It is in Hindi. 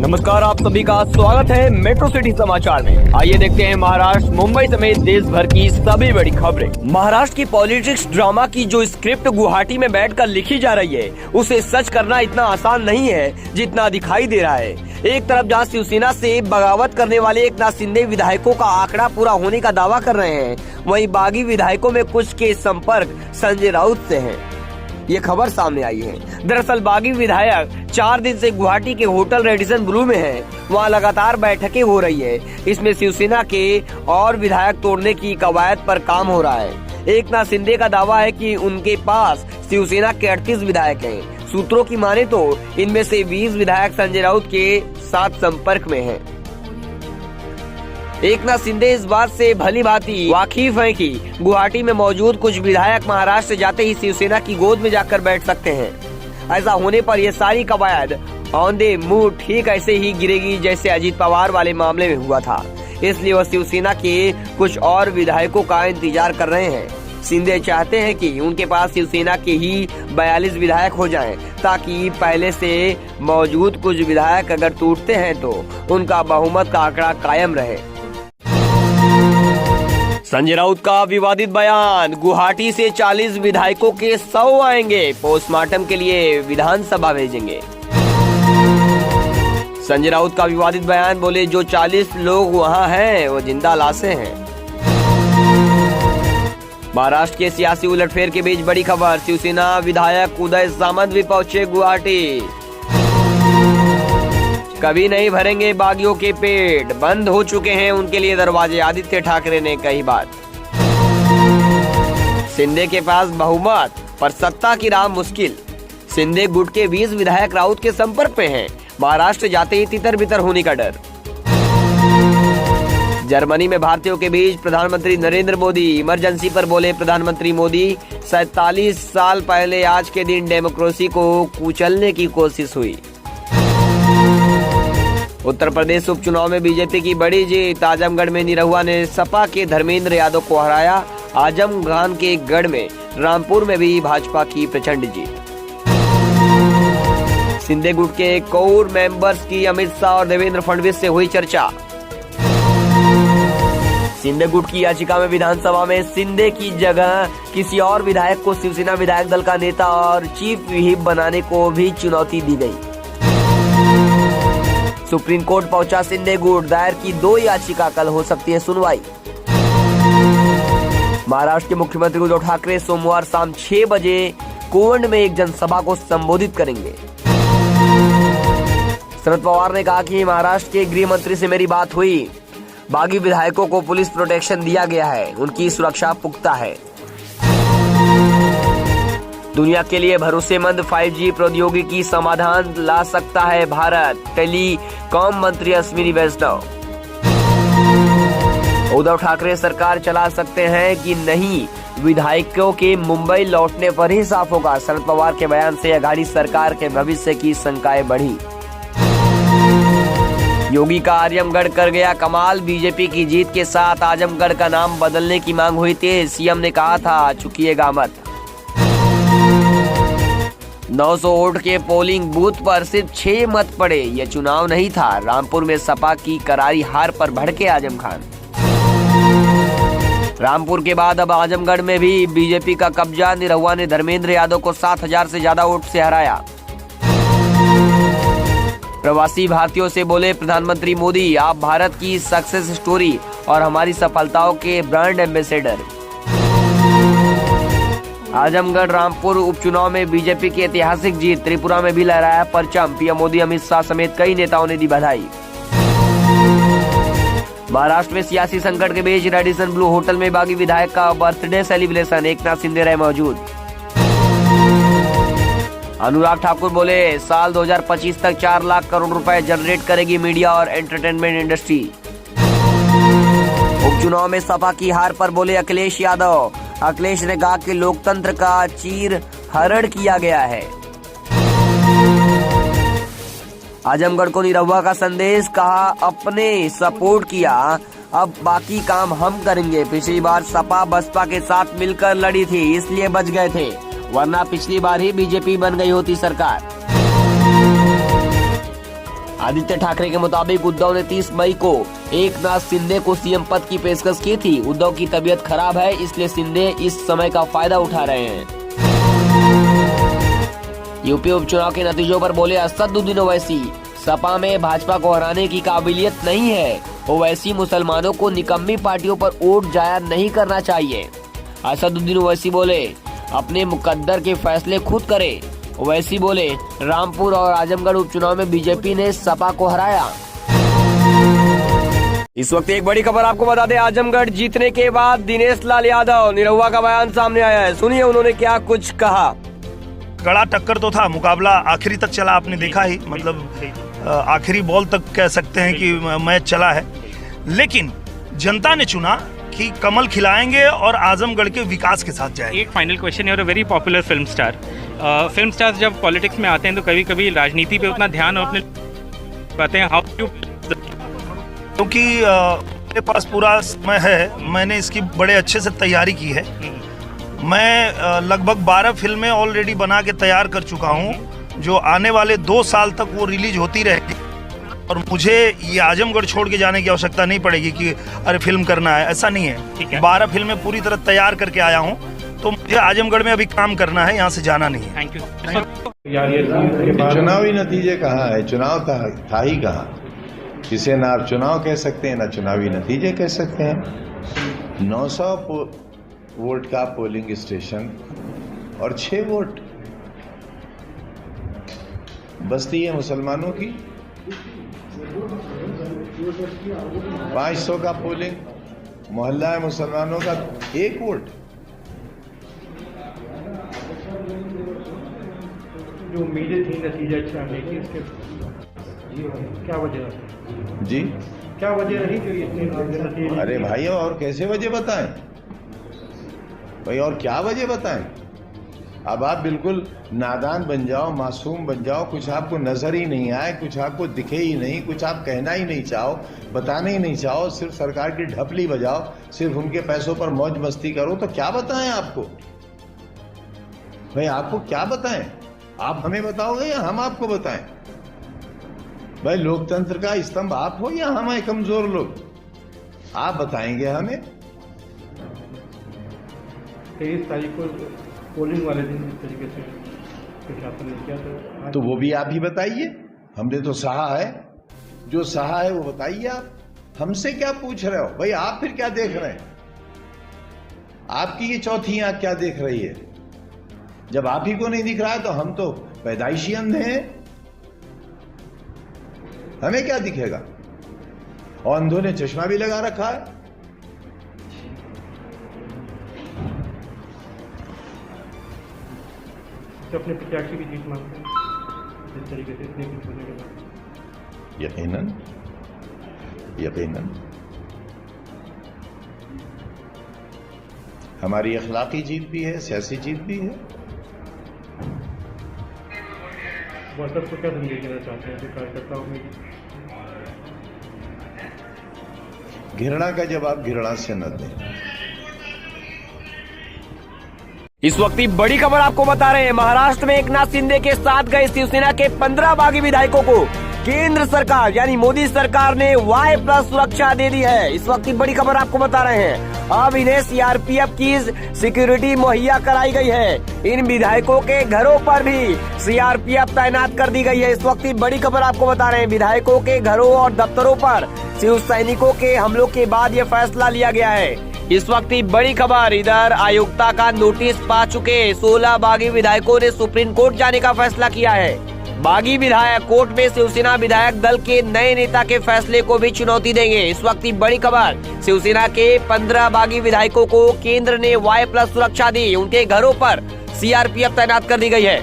नमस्कार, आप सभी का स्वागत है मेट्रो सिटी समाचार में। आइए देखते हैं महाराष्ट्र, मुंबई समेत देश भर की सभी बड़ी खबरें। महाराष्ट्र की पॉलिटिक्स ड्रामा की जो स्क्रिप्ट गुवाहाटी में बैठकर लिखी जा रही है, उसे सच करना इतना आसान नहीं है जितना दिखाई दे रहा है। एक तरफ जहां शिवसेना से बगावत करने वाले एकनाथ शिंदे विधायकों का आंकड़ा पूरा होने का दावा कर रहे हैं, वहीं बागी विधायकों में कुछ के संपर्क संजय राउत से है। ये खबर सामने आई है। दरअसल बागी विधायक 4 दिन से गुवाहाटी के होटल रेडिसन ब्लू में है। वहाँ लगातार बैठकें हो रही है। इसमें शिवसेना के और विधायक तोड़ने की कवायद पर काम हो रहा है। एकनाथ शिंदे का दावा है कि उनके पास शिवसेना के 38 विधायक हैं। सूत्रों की माने तो इनमें से 20 विधायक संजय राउत के साथ संपर्क में हैं। एकनाथ शिंदे इस बात से भली भांति वाकिफ है कि गुवाहाटी में मौजूद कुछ विधायक महाराष्ट्र जाते ही शिवसेना की गोद में जाकर बैठ सकते हैं। ऐसा होने पर यह सारी कवायद ऑन द मूव ठीक ऐसे ही गिरेगी जैसे अजीत पवार वाले मामले में हुआ था। इसलिए वह शिवसेना के कुछ और विधायकों का इंतजार कर रहे हैं। शिंदे चाहते हैं कि उनके पास शिवसेना के ही 42 विधायक हो जाएं, ताकि पहले से मौजूद कुछ विधायक अगर टूटते हैं तो उनका बहुमत का आंकड़ा कायम रहे। संजय राउत का विवादित बयान, गुवाहाटी से 40 विधायकों के 100 आएंगे, पोस्टमार्टम के लिए विधानसभा भेजेंगे। संजय राउत का विवादित बयान, बोले जो 40 लोग वहां हैं वो जिंदा लाशें हैं। महाराष्ट्र के सियासी उलटफेर के बीच बड़ी खबर, शिवसेना विधायक उदय सामंत भी पहुंचे गुवाहाटी। कभी नहीं भरेंगे बागियों के पेट, बंद हो चुके हैं उनके लिए दरवाजे, आदित्य ठाकरे ने कही बात। शिंदे के पास बहुमत पर सत्ता की राह मुश्किल, शिंदे गुट के 20 विधायक राउत के संपर्क में हैं। महाराष्ट्र जाते ही तितर बितर होने का डर। जर्मनी में भारतीयों के बीच प्रधानमंत्री नरेंद्र मोदी, इमरजेंसी पर बोले प्रधानमंत्री मोदी, 47 साल पहले आज के दिन डेमोक्रेसी को कुचलने की कोशिश हुई। उत्तर प्रदेश उपचुनाव में बीजेपी की बड़ी जीत, आजमगढ़ में निरहुआ ने सपा के धर्मेंद्र यादव को हराया। आजमगढ़ के गढ़ में रामपुर में भी भाजपा की प्रचंड जीत। शिंदे गुट के कोर मेंबर्स की अमित शाह और देवेंद्र फडणवीस से हुई चर्चा। शिंदे गुट की याचिका में विधानसभा में शिंदे की जगह किसी और विधायक को शिवसेना विधायक दल का नेता और चीफ व्हिप बनाने को भी चुनौती दी गई। सुप्रीम कोर्ट पहुंचा शिंदे गुट, दायर की 2 याचिका, कल हो सकती है सुनवाई। महाराष्ट्र के मुख्यमंत्री उद्धव ठाकरे सोमवार शाम 6 बजे कोवंड में एक जनसभा को संबोधित करेंगे। शरद पवार ने कहा कि महाराष्ट्र के गृह मंत्री से मेरी बात हुई, बागी विधायकों को पुलिस प्रोटेक्शन दिया गया है, उनकी सुरक्षा पुख्ता है। दुनिया के लिए भरोसेमंद 5G प्रौद्योगिकी समाधान ला सकता है भारत, टेलीकॉम मंत्री अश्विनी वैष्णव। उद्धव ठाकरे सरकार चला सकते हैं कि नहीं, विधायकों के मुंबई लौटने पर ही साफ होगा। शरद पवार के बयान से अघाड़ी सरकार के भविष्य की शंकाएं बढ़ी। योगी का आजमगढ़ कर गया कमाल, बीजेपी की जीत के साथ आजमगढ़ का नाम बदलने की मांग हुई थी। सीएम ने कहा था चुकिएगा मत। 900 वोट के पोलिंग बूथ पर सिर्फ 6 मत पड़े, यह चुनाव नहीं था। रामपुर में सपा की करारी हार पर भड़के आजम खान। रामपुर के बाद अब आजमगढ़ में भी बीजेपी का कब्जा, निरहुआ ने धर्मेंद्र यादव को 7000 से ज्यादा वोट से हराया। प्रवासी भारतीयों से बोले प्रधानमंत्री मोदी, आप भारत की सक्सेस स्टोरी और हमारी सफलताओं के ब्रांड एम्बेसडर। आजमगढ़ रामपुर उपचुनाव में बीजेपी की ऐतिहासिक जीत, त्रिपुरा में भी लहराया परचम, पीएम मोदी अमित शाह समेत कई नेताओं ने दी बधाई। महाराष्ट्र में सियासी संकट के बीच रेडिसन ब्लू होटल में बागी विधायक का बर्थडे सेलिब्रेशन, एकनाथ शिंदे रहे मौजूद। अनुराग ठाकुर बोले साल 2025 तक 4 लाख करोड़ रुपए जनरेट करेगी मीडिया और एंटरटेनमेंट इंडस्ट्री। उपचुनाव में सपा की हार पर बोले अखिलेश यादव, अखिलेश ने कहा कि लोकतंत्र का चीर हरण किया गया है। आजमगढ़ को निरहुआ का संदेश, कहा अपने सपोर्ट किया, अब बाकी काम हम करेंगे। पिछली बार सपा बसपा के साथ मिलकर लड़ी थी, इसलिए बच गए थे, वरना पिछली बार ही बीजेपी बन गई होती सरकार। आदित्य ठाकरे के मुताबिक उद्धव ने 30 मई को एकनाथ शिंदे को सीएम पद की पेशकश की थी। उद्धव की तबीयत खराब है, इसलिए शिंदे इस समय का फायदा उठा रहे हैं। यूपी उपचुनाव के नतीजों पर बोले असदुद्दीन ओवैसी, सपा में भाजपा को हराने की काबिलियत नहीं है। ओवैसी, मुसलमानों को निकम्मी पार्टियों पर वोट जाया नहीं करना चाहिए। असदुद्दीन ओवैसी बोले अपने मुकद्दर के फैसले खुद करे। ओवैसी बोले रामपुर और आजमगढ़ उपचुनाव में बीजेपी ने सपा को हराया। इस वक्त एक बड़ी खबर आपको बता दें, आजमगढ़ जीतने के बाद दिनेश लाल यादव निरहुआ का बयान सामने आया है। सुनिए उन्होंने क्या कुछ कहा। कड़ा टक्कर तो था, मुकाबला आखिरी तक चला, आपने देखा ही, मतलब आखिरी बॉल तक कह सकते हैं कि मैच चला है। लेकिन जनता ने चुना कि कमल खिलाएंगे और आजमगढ़ के विकास के साथ जाएंगे। एक final question, you're a very popular film star. Film stars जब पॉलिटिक्स में आते हैं तो कभी कभी राजनीति पे उतना ध्यान अपने पाते हैं। क्योंकि मेरे पास पूरा समय है, मैंने इसकी बड़े अच्छे से तैयारी की है। मैं लगभग 12 फिल्में ऑलरेडी बना के तैयार कर चुका हूँ, जो आने वाले 2 साल तक वो रिलीज होती रहेगी। और मुझे ये आजमगढ़ छोड़ के जाने की आवश्यकता नहीं पड़ेगी कि अरे फिल्म करना है, ऐसा नहीं है। 12 फिल्में पूरी तरह तैयार करके आया हूँ, तो मुझे आजमगढ़ में अभी काम करना है, यहाँ से जाना नहीं है। Thank you. चुनावी नतीजे कहाँ है? चुनाव था ही कहाँ? इसे ना आप चुनाव कह सकते हैं, ना चुनावी नतीजे कह सकते हैं। 900 वोट का पोलिंग स्टेशन और 6 वोट बस्ती है मुसलमानों की। 500 का पोलिंग मोहल्ला है मुसलमानों का, 1 वोट। जो उम्मीदें थी नतीजा अच्छा नहीं, इसके क्या वजह जी, क्या वजह रही जो इतनी? अरे भाई और कैसे वजह बताएं भाई, और क्या वजह बताएं? अब आप बिल्कुल नादान बन जाओ, मासूम बन जाओ, कुछ आपको नजर ही नहीं आए, कुछ आपको दिखे ही नहीं, कुछ आप कहना ही नहीं चाहो, बताने ही नहीं चाहो, सिर्फ सरकार की ढपली बजाओ, सिर्फ उनके पैसों पर मौज मस्ती करो, तो क्या बताएं आपको भाई? आपको क्या बताएं? आप हमें बताओगे या हम आपको बताएं? भाई लोकतंत्र का स्तंभ आप हो या हम हैं कमजोर लोग? आप बताएंगे हमें। 23 तारीख को पोलिंग वाले दिन इस तरीके से प्रशासन ने किया तो वो भी आप ही बताइए। हमने तो सहा है, जो सहा है वो बताइए। आप हमसे क्या पूछ रहे हो भाई? आप फिर क्या देख रहे हैं? आपकी ये चौथी आंख क्या देख रही है? जब आप ही को नहीं दिख रहा है तो हम तो पैदाइशी अंधे हैं, हमें क्या दिखेगा? और अंधों ने चश्मा भी लगा रखा है। तो अपने प्रत्याशी की जीत मांगते हैं इस तरीके से इतने कुछ होने के बाद? यकीनन यकीनन हमारी अखलाकी जीत भी है, सियासी जीत भी है। वर्कर्स को क्या संदेश देना चाहते हैं कार्यकर्ताओं में? घृणा का जवाब घृणा से न दें। इस वक्त की बड़ी खबर आपको बता रहे हैं, महाराष्ट्र में एकनाथ शिंदे के साथ गए शिवसेना के 15 बागी विधायकों को केंद्र सरकार यानी मोदी सरकार ने Y+ सुरक्षा दे दी है। इस वक्त की बड़ी खबर आपको बता रहे हैं, अब इन्हें सीआरपीएफ की सिक्योरिटी मुहैया कराई गई है। इन विधायकों के घरों पर भी सीआरपीएफ तैनात कर दी गई है। इस वक्त की बड़ी खबर आपको बता रहे हैं, विधायकों के घरों और दफ्तरों पर शिव सैनिकों के हमलों के बाद ये फैसला लिया गया है। इस वक्त की बड़ी खबर, इधर आयुक्ता का नोटिस पा चुके 16 बागी विधायकों ने सुप्रीम कोर्ट जाने का फैसला किया है। बागी विधायक कोर्ट में शिवसेना विधायक दल के नए नेता के फैसले को भी चुनौती देंगे। इस वक्त की बड़ी खबर, शिवसेना के 15 बागी विधायकों को केंद्र ने Y+ सुरक्षा दी, उनके घरों पर सीआरपीएफ तैनात कर दी गई है।